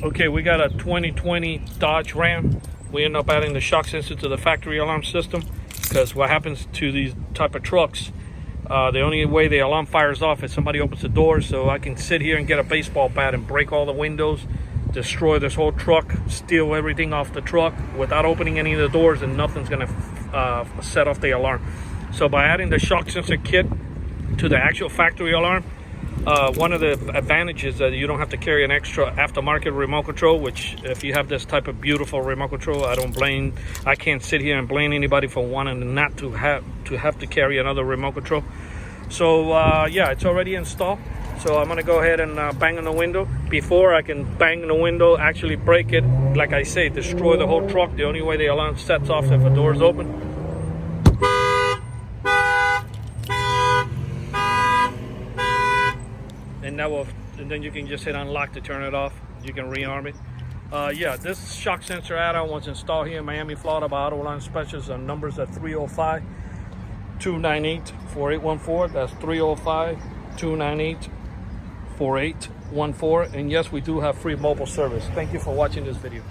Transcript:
Okay, we got a 2020 Dodge Ram. We end up adding the shock sensor to the factory alarm system because what happens to these type of trucks, the only way the alarm fires off is somebody opens the door. So I can sit here and get a baseball bat and break all the windows, destroy this whole truck, steal everything off the truck without opening any of the doors, and nothing's gonna set off the alarm. So by adding the shock sensor kit to the actual factory alarm, one of the advantages that you don't have to carry an extra aftermarket remote control, which if you have this type of beautiful remote control, I can't sit here and blame anybody for wanting not to have to carry another remote control. So yeah, it's already installed. So I'm gonna go ahead and bang on the window. Before I can bang on the window, actually break it, like I say, destroy the whole truck. The only way the alarm sets off is if a door is open. And then you can just hit unlock to turn it off. You can rearm it. Yeah, this shock sensor add-on was installed here in Miami, Florida by Auto Alarm Specialists. On numbers at 305-298-4814. That's 305-298-4814. And yes, we do have free mobile service. Thank you for watching this video.